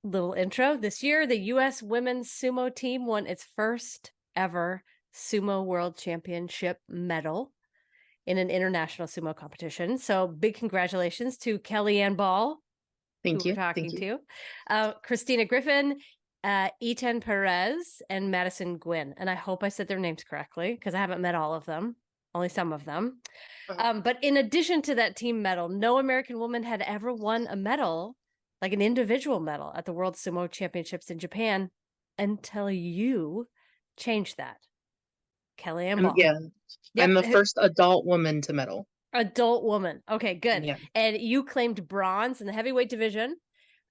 Little intro. This year, the U.S. women's sumo team won its first ever Sumo World Championship medal in an international sumo competition. So big congratulations to Kellyanne Ball, who Thank we're you. Thank talking you. to, Christina Griffin, Eten Perez, and Madison Gwynn. And I hope I said their names correctly because I haven't met all of them, only some of them. Uh, But in addition to that team medal, no American woman had ever won a medal, like an individual medal, at the World Sumo Championships in Japan until you changed that. Kellyanne and Ball. yeah, I'm Yep. the first adult woman to medal. Adult woman. Okay, good. Yeah. And you claimed bronze in the heavyweight division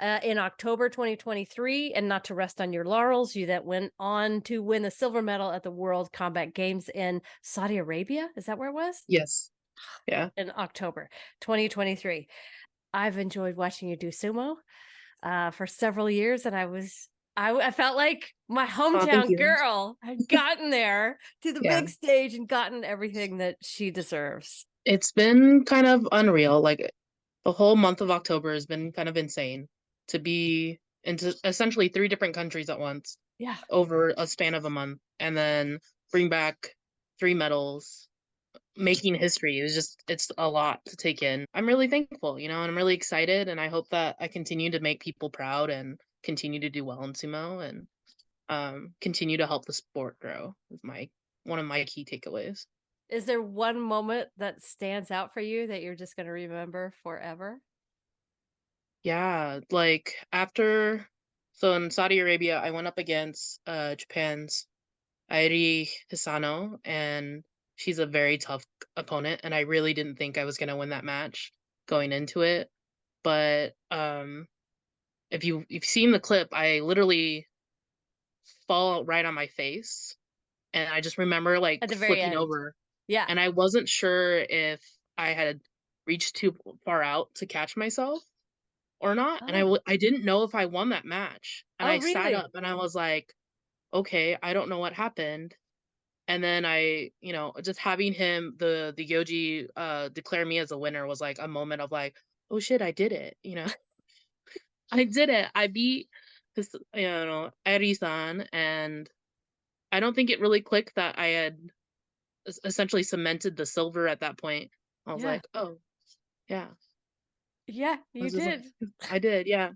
in October 2023. And not to rest on your laurels, you that went on to win the silver medal at the World Combat Games in Saudi Arabia. Is that where it was? Yes. Yeah. In October 2023. I've enjoyed watching you do sumo for several years, and I felt like my Oh, thank hometown you. girl had gotten there to the Yeah. big stage and gotten everything that she deserves. It's been kind of unreal. Like the whole month of October has been kind of insane to be into essentially three different countries at once Yeah. over a span of a month and then bring back three medals, making history. It's a lot to take in. I'm really thankful, and I'm really excited and I hope that I continue to make people proud and continue to do well in sumo and continue to help the sport grow is my one of my key takeaways. Is there one moment that stands out for you that you're just going to remember forever? Yeah, like after so in Saudi Arabia, I went up against Japan's Airi Hisano, and she's a very tough opponent, and I really didn't think I was gonna win that match going into it. But if you've seen the clip, I literally fall right on my face, and I just remember like At the very flipping end. over, Yeah. and I wasn't sure if I had reached too far out to catch myself or not, and Oh. I didn't know if I won that match, and Oh, I sat really? up and I was like, "Okay, I don't know what happened." And then just having the Yoji, declare me as a winner was, like, a moment of, like, "Oh shit, I did it?" I did it. I beat Eri-san, and I don't think it really clicked that I had essentially cemented the silver at that point. I was Yeah. like, "Oh, yeah." Yeah, I you was just like, did. I did, yeah.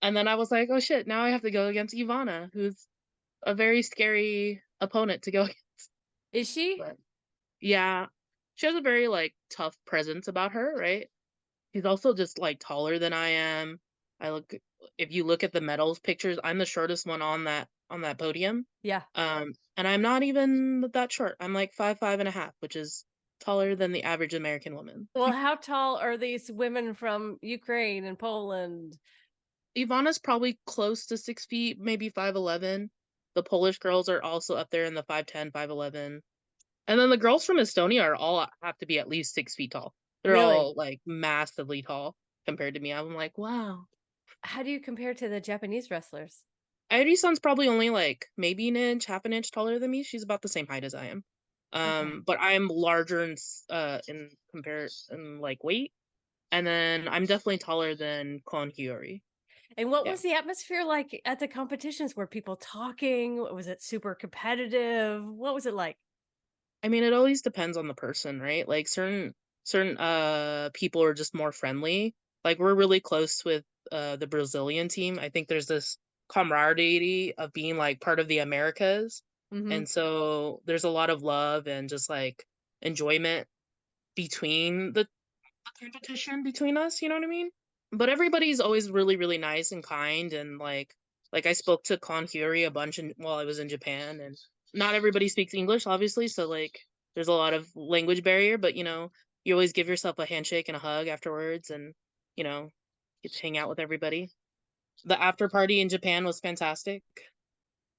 And then I was like, "Oh shit, now I have to go against Ivana, who's a very scary opponent to go against." Is she? But yeah, she has a very, like, tough presence about her, right? She's also just, like, taller than I am. I look If you look at the medals pictures, I'm the shortest one on that podium. Yeah. And I'm not even that short. I'm like 5'5" and a half, which is taller than the average American woman. Well, how tall are these women from Ukraine and Poland? Ivana's probably close to 6 feet, maybe 5'11". The Polish girls are also up there in the 5'10", 5'11". And then the girls from Estonia are all have to be at least 6 feet tall. They're Really? all, like, massively tall compared to me. I'm like, "Wow." How do you compare to the Japanese wrestlers? Airi-san's probably only, like, maybe an inch, half an inch taller than me. She's about the same height as I am. Okay. But I'm larger in comparison, like, weight, and then I'm definitely taller than Kon Hyori. And what Yeah. was the atmosphere like at the competitions? Were people talking? Was it super competitive? What was it like? I mean, it always depends on the person, right? Like, certain, people are just more friendly. Like, we're really close with, the Brazilian team. I think there's this camaraderie of being, like, part of the Americas, Mhm. and so there's a lot of love and just, like, enjoyment between the competition between us, you know what I mean? But everybody's always really, really nice and kind, and, like, I spoke to Kon Hyori a bunch while I was in Japan, and not everybody speaks English, obviously, so, like, there's a lot of language barrier, but, you always give yourself a handshake and a hug afterwards and, you know, get to hang out with everybody. The after party in Japan was fantastic.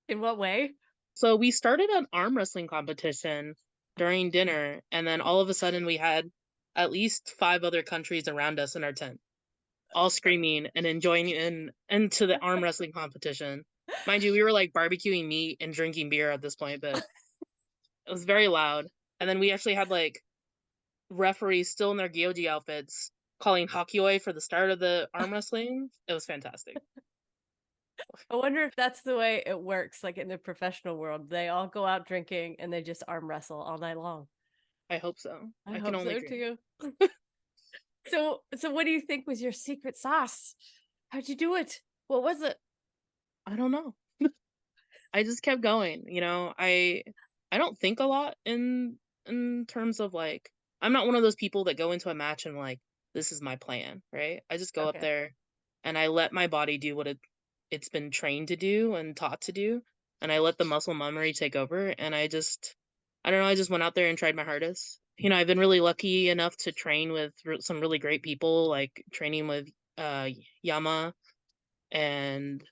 In what way? So we started an arm wrestling competition during dinner, and then all of a sudden we had at least 5 other countries around us in our tent, all screaming and enjoying into the arm wrestling competition. Mind you, we were, like, barbecuing meat and drinking beer at this point, but it was very loud. And then we actually had, like, referees still in their Gyoji outfits calling Hakyoi for the start of the arm wrestling. It was fantastic. I wonder if that's the way it works, like, in the professional world. They all go out drinking and they just arm wrestle all night long. I hope so. I I can hope only so dream. too. So what do you think was your secret sauce? How'd you do it? What was it? I don't know. I just kept going, you know? I don't think a lot in terms of, like, I'm not one of those people that go into a match and, like, "This is my plan," right? I just go up Okay. there and I let my body do what it's been trained to do and taught to do, and I let the muscle memory take over, and I don't know, I just went out there and tried my hardest. You know, I've been really lucky enough to train with some really great people, like training with, Yama and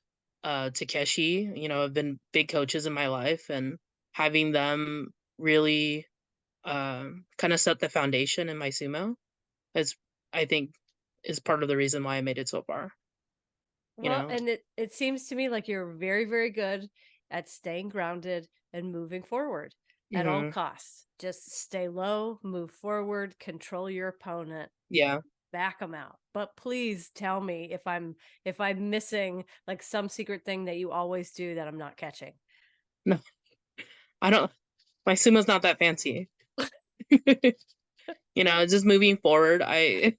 Takeshi, you know, have been big coaches in my life, and having them really kind of set the foundation in my sumo is, I think, is part of the reason why I made it so far. You Well, know, and it seems to me like you're very, very good at staying grounded and moving forward at all hmm costs. Just stay low, move forward, control your opponent, yeah, back them out. But please tell me if I'm missing like some secret thing that you always do that I'm not catching. no, I don't. My sumo's not that fancy. You know, just moving forward. I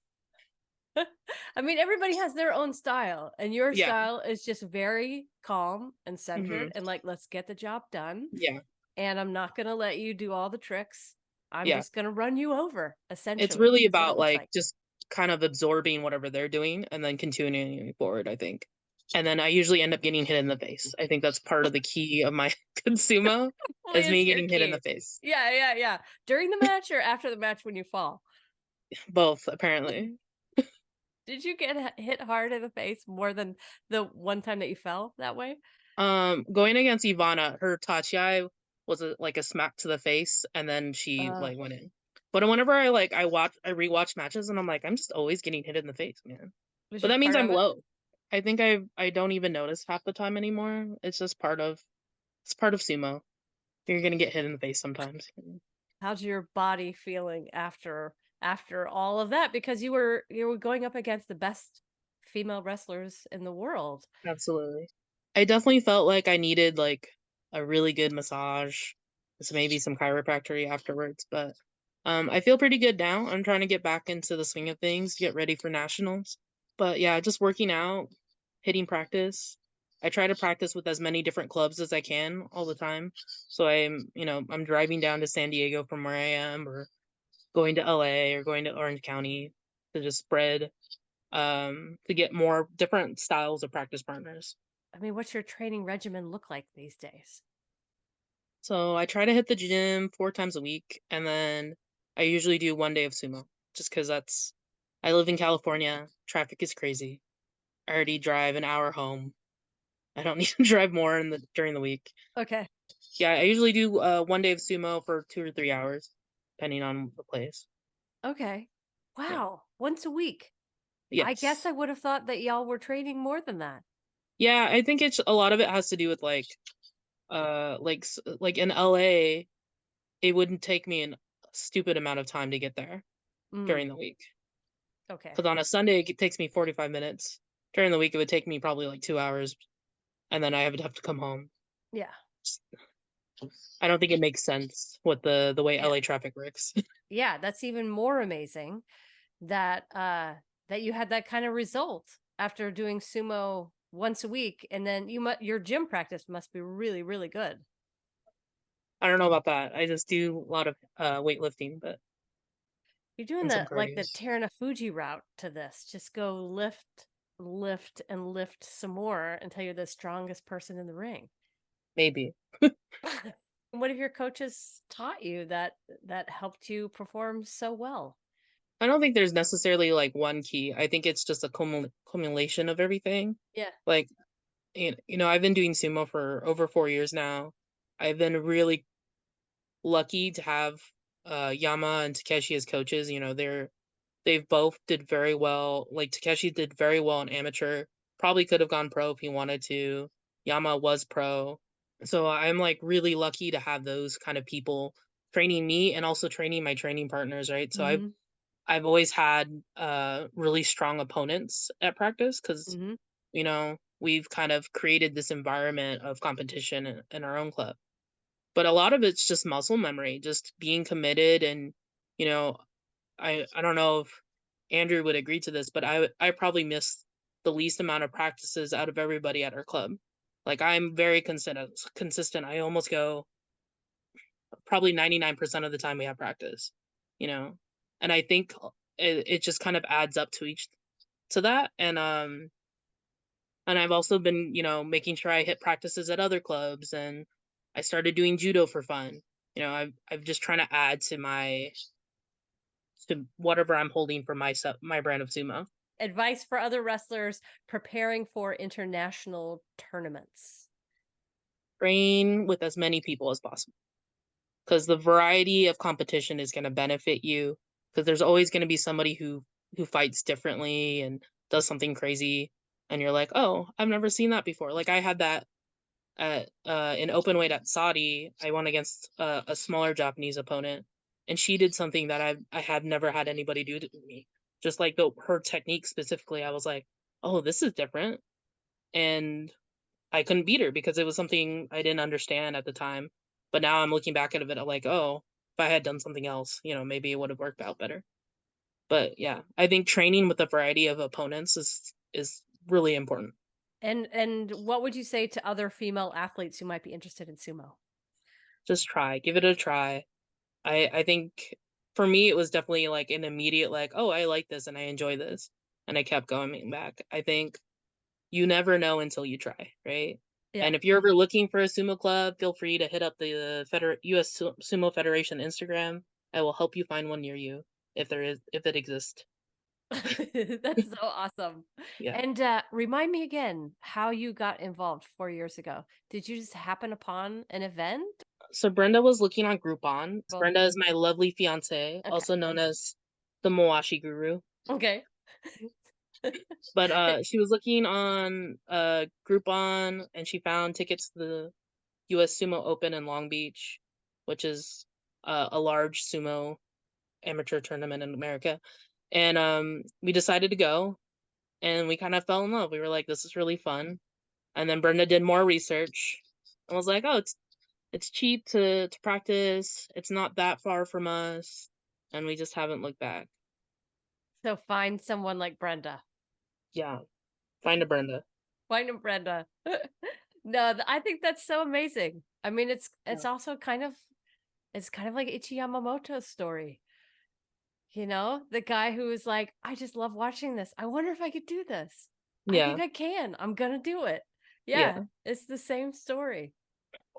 mean, everybody has their own style, and your Yeah, style is just very calm and hmm centered and like, let's get the job done. yeah, And I'm not going to let you do all the tricks. I'm yeah. just going to run you over, It's essentially. really That's what it about, looks like, like. just kind of absorbing whatever they're doing and then continuing forward, I think. And then I usually end up getting hit in the face. I think that's part of the key of my good sumo Hopefully, is me it's your getting hit in the key. face. Yeah, yeah, yeah. During the match or after the match when you fall? Both, apparently. Did you get hit hard in the face more than the one time that you fell that way? Going against Ivana, her tachiai was like a smack to the face, and then she, Uh, like, went in. But whenever I rewatch matches, and I'm like, I'm just always getting hit in the face, man. was But just that means part I'm of it. low. I think I don't even notice half the time anymore. It's just it's part of sumo. You're gonna get hit in the face sometimes. How's your body feeling after all of that? Because you were going up against the best female wrestlers in the world. Absolutely. I definitely felt like I needed, like, a really good massage, so maybe some chiropractic afterwards, but, I feel pretty good now. I'm trying to get back into the swing of things, get ready for nationals. But, yeah, just working out, hitting practice. I try to practice with as many different clubs as I can all the time. So I'm driving down to San Diego from where I am, or going to LA, or going to Orange County to just spread, to get more different styles of practice partners. I mean, what's your training regimen look like these days? So I try to hit the gym 4 times a week, and then I usually do 1 day of sumo, just because I live in California, traffic is crazy. I already drive an hour home. I don't need to drive more during the week. Okay. Yeah, I usually do, 1 day of sumo for 2 or 3 hours, depending on the place. Okay. Yeah. Wow. Once a week. I guess Yes. I would have thought that y'all were training more than that. Yeah, I think it's a lot of it has to do with, like in LA, it wouldn't take me a stupid amount of time to get there Mm, during the week. okay. 'Cause on a Sunday, it takes me 45 minutes. During the week, it would take me probably, like, 2 hours, and then I would have to come home. Yeah. S I don't think it makes sense with the way Yeah. LA traffic works. Yeah, that's even more amazing that that you had that kind of result after doing sumo once a week and then your gym practice must be really really good. I don't know about that. I just do a lot of, weightlifting, but You're doing and some the cardios. Fuji route to this. Just go lift, lift and lift some more until you're the strongest person in the ring. Maybe. What have your coaches taught you that helped you perform so well? I don't think there's necessarily, like, one key. I think it's just a cumulation of everything. Yeah. Like, I've been doing sumo for over 4 years now. I've been really lucky to have, Yama and Takeshi as coaches. They've both did very well. Like, Takeshi did very well in amateur, probably could have gone pro if he wanted to. Yama was pro. So I'm, like, really lucky to have those kind of people training me and also training my training partners, right? So Mhm. I've always had, really strong opponents at practice, because Mhm. you know, we've kind of created this environment of competition in our own club. But a lot of it's just muscle memory, just being committed and, you know, I don't know if Andrew would agree to this, but I probably miss the least amount of practices out of everybody at our club. Like, I'm very consistent. I almost go probably 99% of the time we have practice, you know? And I think it just kind of adds up to each to that. And I've also been, making sure I hit practices at other clubs, and I started doing judo for fun. I've just trying to add to whatever I'm holding for my brand of sumo. Advice for other wrestlers preparing for international tournaments. Train with as many people as possible, because the variety of competition is going to benefit you. Because there's always going to be somebody who fights differently and does something crazy, and you're like, oh, I've never seen that before. Like I had that at in open weight at Saudi. I won against a smaller Japanese opponent, and she did something that I had never had anybody do to me. Just like her technique specifically, I was like, oh, this is different, and I couldn't beat her because it was something I didn't understand at the time. But now I'm looking back at it, I'm like, oh, if I had done something else, maybe it would have worked out better. But yeah, I think training with a variety of opponents is really important. And what would you say to other female athletes who might be interested in sumo? Just try, give it a try. I think for me it was definitely like an immediate like, oh, I like this and I enjoy this. And I kept going back. I think you never know until you try, right? Yeah. And if you're ever looking for a sumo club, feel free to hit up the US Sumo Federation Instagram. I will help you find one near you if it exists. That's so awesome. Yeah. And remind me again how you got involved 4 years ago. Did you just happen upon an event? So Brenda was looking on Groupon. Well, Brenda is my lovely fiance, okay. also known as the Moashi Guru. Okay. But she was looking on Groupon, and she found tickets to the US Sumo Open in Long Beach, which is a large sumo amateur tournament in America. And we decided to go, and we kind of fell in love. We were like, this is really fun. And then Brenda did more research and was like, oh, it's cheap to practice. It's not that far from us, and we just haven't looked back. So find someone like Brenda. Yeah, find a Brenda. Find a Brenda. No, I think that's so amazing. I mean, it's Yeah. also kind of like Ichi Yamamoto's story. The guy who was like, I just love watching this. I wonder if I could do this. I Yeah. think I can. I'm gonna do it. Yeah, Yeah. it's the same story.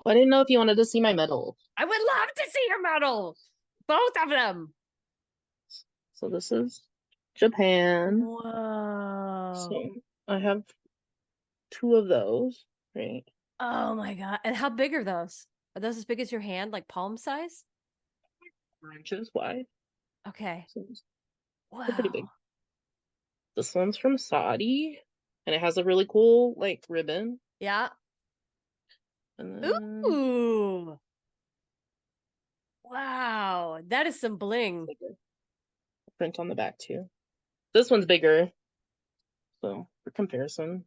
Well, I didn't know if you wanted to see my medal. I would love to see your medal. Both of them. So this is Japan. Whoa. So I have two of those, right? Oh my God. And how big are those? Are those as big as your hand, like palm size? 4 inches wide. Okay. So they're pretty big. Wow. This one's from Saudi, and it has a really cool like ribbon. Yeah. And then Ooh. Wow. That is some it's bling. like a print on the back too. This one's bigger, so for comparison.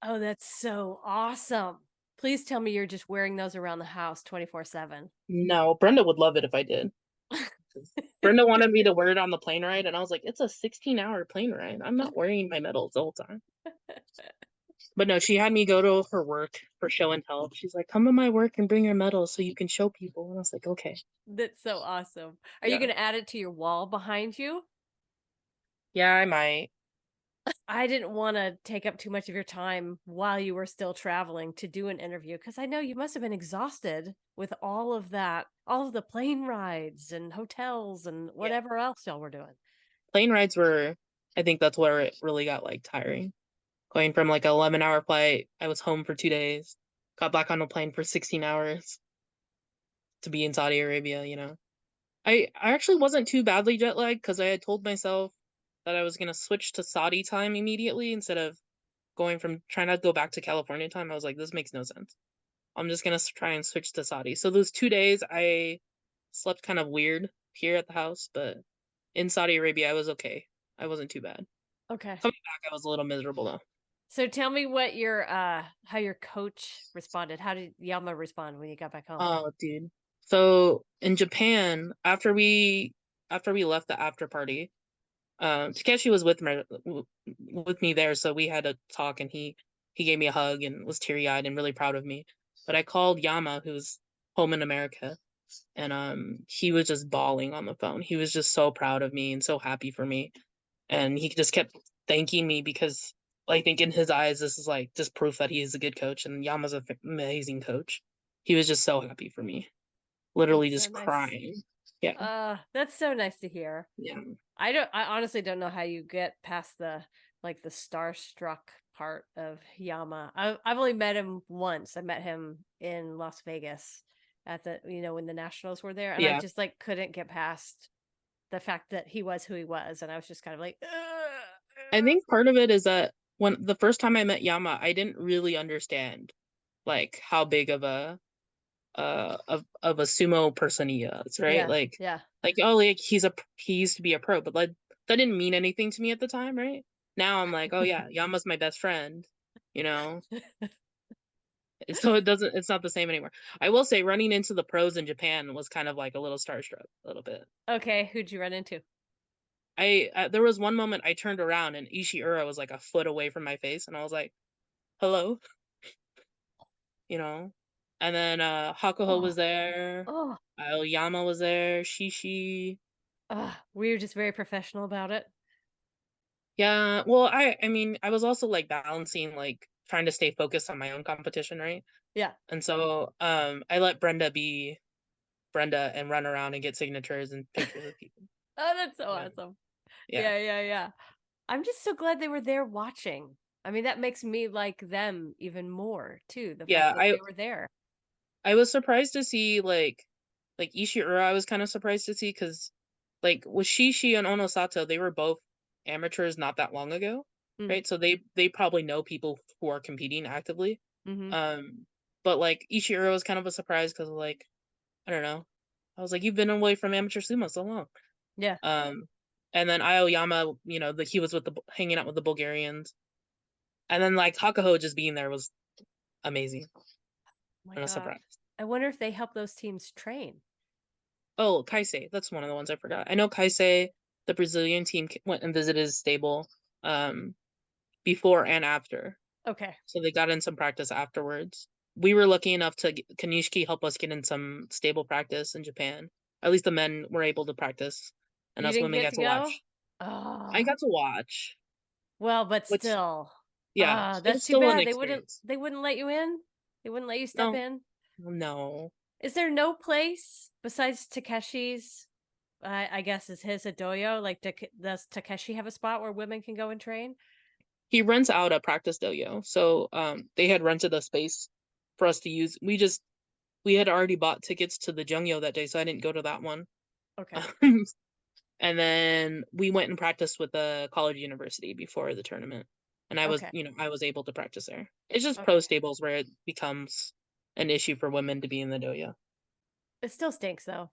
Oh, that's so awesome. Please tell me you're just wearing those around the house 24/7. No, Brenda would love it if I did. 'Cause Brenda wanted me to wear it on the plane ride, and I was like, it's a 16-hour plane ride. I'm not wearing my medals the whole time. But no, she had me go to her work for show and tell. She's like, come to my work and bring your medals so you can show people. And I was like, okay. That's so awesome. Are you Yeah. going to add it to your wall behind you? Yeah, I might. I didn't want to take up too much of your time while you were still traveling to do an interview because I know you must have been exhausted with all of that, all of the plane rides and hotels and Yeah. whatever else y'all were doing. Plane rides were, I think that's where it really got like tiring. Going from like an 11-hour flight, I was home for 2 days, got back on a plane for 16 hours to be in Saudi Arabia. I actually wasn't too badly jet lagged because I had told myself that I was going to switch to Saudi time immediately instead of going from trying to go back to California time. I was like, this makes no sense. I'm just going to try and switch to Saudi. So those 2 days, I slept kind of weird here at the house, but in Saudi Arabia, I was okay. I wasn't too bad. Okay. Coming back, I was a little miserable though. So tell me what your how your coach responded. How did Yama respond when you got back home? Oh, dude. So in Japan, after we left the after party, Takeshi was with me there, so we had a talk, and he gave me a hug and was teary eyed and really proud of me. But I called Yama, who's home in America, and he was just bawling on the phone. He was just so proud of me and so happy for me, and he just kept thanking me because I think in his eyes this is like just proof that he is a good coach, and Yama's an amazing coach. He was just so happy for me, literally That's so just nice. crying. Yeah, That's so nice to hear. yeah, I honestly don't know how you get past the like the starstruck part of Yama. I've only met him once. I met him in Las Vegas at the when the Nationals were there, and I yeah. just like couldn't get past the fact that he was who he was, and I was just kind of like, "Ugh, I ugh." think part of it is that when the first time I met Yama, I didn't really understand like how big of a sumo person he is, right? Yeah, yeah. Like oh, like he used to be a pro, but like that didn't mean anything to me at the time, right? Now I'm like, oh yeah, Yama's my best friend, you know. So it's not the same anymore. I will say running into the pros in Japan was kind of like a little starstruck, a little bit. Okay, who'd you run into? There was one moment I turned around and Ishiura was like a foot away from my face, and I was like, hello, you know. And then Hakuho Oh, was there, oh, Yama was there, Shishi. we were just very professional about it. Yeah, well, I mean, I was also like balancing like trying to stay focused on my own competition, right? Yeah. And so I let Brenda be Brenda and run around and get signatures and pictures of people. Oh, that's so Yeah. awesome. Yeah. Yeah, yeah, yeah. I'm just so glad they were there watching. I mean, that makes me like them even more too, the fact Yeah, that I they were there. I was surprised to see like Ishiura. I was kind of surprised to see because like with Shishi and Onosato, they were both amateurs not that long ago, Mm, right? So they probably know people who are competing actively. mhm. Um, but like Ishiura was kind of a surprise because like I don't know, I was like you've been away from amateur sumo so long. Yeah. Um, and then Aoyama, he was hanging out with the Bulgarians, and then like Hakuho just being there was amazing Oh my and a gosh. surprise. I wonder if they help those teams train. Oh, Kaisei, that's one of the ones I forgot. I know Kaisei, the Brazilian team, went and visited his stable, um, before and after, Okay. so they got in some practice afterwards. We were lucky enough to Kanishiki help us get in some stable practice in Japan. At least the men were able to practice, and You us didn't women get got to to go? watch. I Oh. got to watch, Well, but which still. yeah, it That's was too still an bad. experience. They wouldn't let you in? They wouldn't let you step No, in? no. Is there no place besides Takeshi's? I guess is his a doyo? Like, does Takeshi have a spot where women can go and train? He rents out a practice dojo, so they had rented a space for us to use. We had already bought tickets to the Jungyo that day, so I didn't go to that one. Okay. And then we went and practiced with the college university before the tournament. And Okay. I was able to practice there. It's just pro Okay. stables where it becomes an issue for women to be in the dojo. It still stinks though.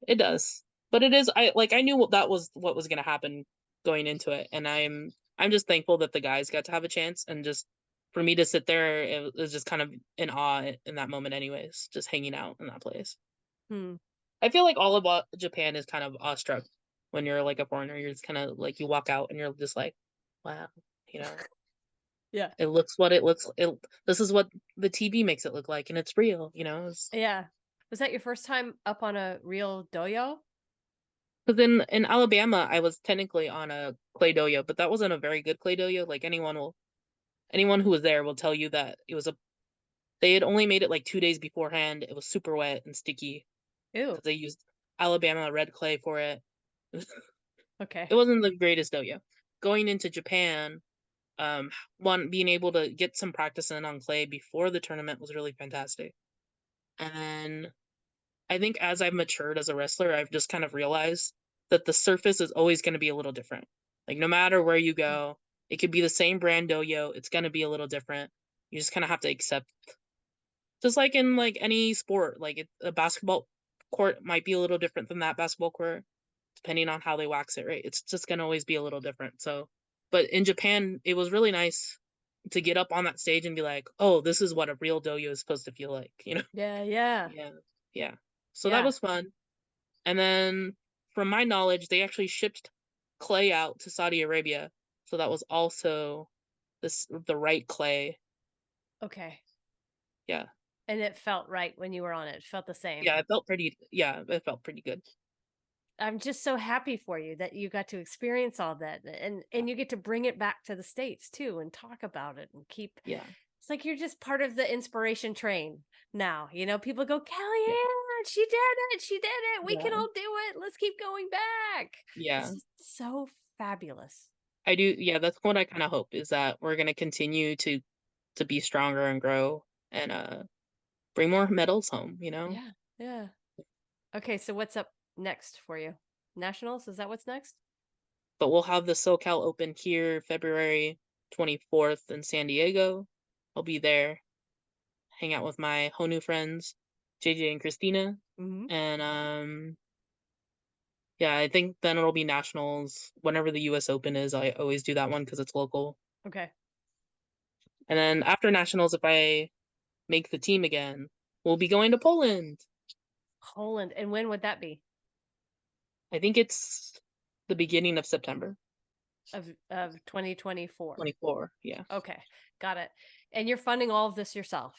It does. But it is I knew that was what was going to happen going into it, and I'm just thankful that the guys got to have a chance, and just for me to sit there it was just kind of in awe in that moment anyways, just hanging out in that place. Hmm. I feel like all about Japan is kind of awestruck when you're like a foreigner. You're just kind of like you walk out and you're just like, wow, you know, Yeah. it looks what it looks. This is what the TV makes it look like, and it's real. Yeah. Was that your first time up on a real doyo? Because in Alabama, I was technically on a clay dojo, but that wasn't a very good clay dojo. Like anyone who was there will tell you that they had only made it like 2 days beforehand. It was super wet and sticky Ew. because they used Alabama red clay for it. It Okay. wasn't the greatest dojo. Going into Japan, one being able to get some practice in on clay before the tournament was really fantastic. And then I think as I've matured as a wrestler, I've just kind of realized that the surface is always going to be a little different. Like no matter where you Mm. go, it could be the same brand dojo, it's going to be a little different. You just kind of have to accept, just like in like any sport, like a basketball court might be a little different than that basketball court depending on how they wax it, right? It's just going to always be a little different. So, but in Japan, it was really nice to get up on that stage and be like, "Oh, this is what a real dohyo is supposed to feel like," you know? Yeah, yeah. Yeah. Yeah. So that Yeah. was fun. And then from my knowledge, they actually shipped clay out to Saudi Arabia. So that was also the right clay. Okay. Yeah. And it felt right when you were on it. It felt the same. It felt pretty good. I'm just so happy for you that you got to experience all that, and Yeah. you get to bring it back to the States too and talk about it and keep Yeah. it's like you're just part of the inspiration train now. People go, Yeah. Kellyanne, she did it. She did it. We can Yeah. all do it. Let's keep going back. It's Yeah. just so fabulous. I do, yeah, that's what I kinda hope is that we're gonna continue to be stronger and grow and, bring more medals home, you know? Yeah. Yeah. Okay. So what's up next for you? Nationals? Is that what's next? But we'll have the SoCal Open here February 24th in San Diego. I'll be there, hang out with my Honu friends, JJ and Christina, Hmm. and, yeah, I think then it'll be nationals whenever the US Open is. I always do that one because it's local. Okay. And then after nationals, if I make the team again, we'll be going to Poland. Poland. And when would that be? I think it's the beginning of September Of 2024. 24. Yeah, Okay. Got it. And you're funding all of this yourself.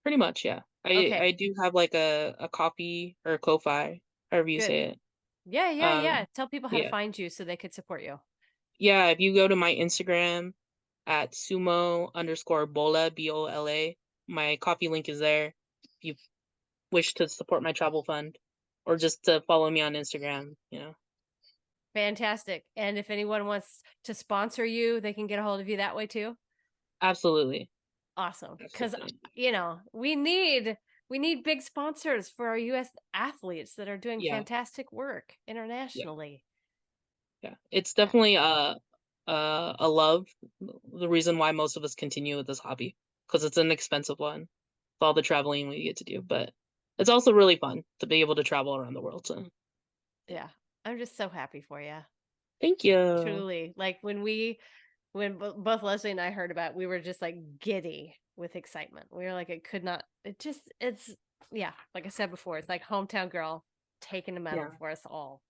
pretty much. Yeah, I Okay. do have like a copy or a Ko-fi, however you Good. say it. Yeah, yeah, yeah. Tell people how to Yeah, find you so they could support you. yeah. If you go to my Instagram at sumo_bola BOLA, my coffee link is there. If you wish to support my travel fund, or just to follow me on Instagram, Fantastic. And if anyone wants to sponsor you, they can get a hold of you that way too. absolutely, Awesome. Cuz absolutely. we need big sponsors for our US athletes that are doing Yeah, fantastic work yeah. internationally. Yeah, it's Yeah. definitely a love. The reason why most of us continue with this hobby because it's an expensive one with all the traveling we get to do, but it's also really fun to be able to travel around the world. So yeah, Yeah. I'm just so happy for you. thank you. Truly. Like when both Leslie and I heard about it, we were just like giddy with excitement. We were like, it could not, it's, yeah, like I said before, it's like hometown girl taking a medal Yeah, for us all.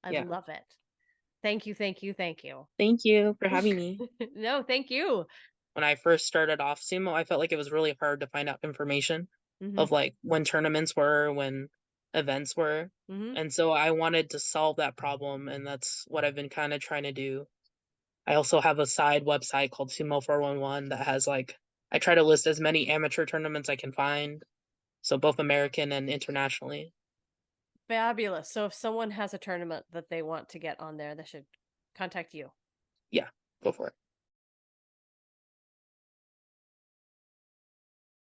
I yeah. love it. Thank you, thank you, thank you. Thank you for having me. No, thank you. When I first started off sumo, I felt like it was really hard to find out information Hmm. of like when tournaments were, when events were, Hmm. and so I wanted to solve that problem, and that's what I've been kind of trying to do. I also have a side website called Sumo 411 that has like I try to list as many amateur tournaments I can find, so both American and internationally. Fabulous. So if someone has a tournament that they want to get on there, they should contact you. Yeah, go for it.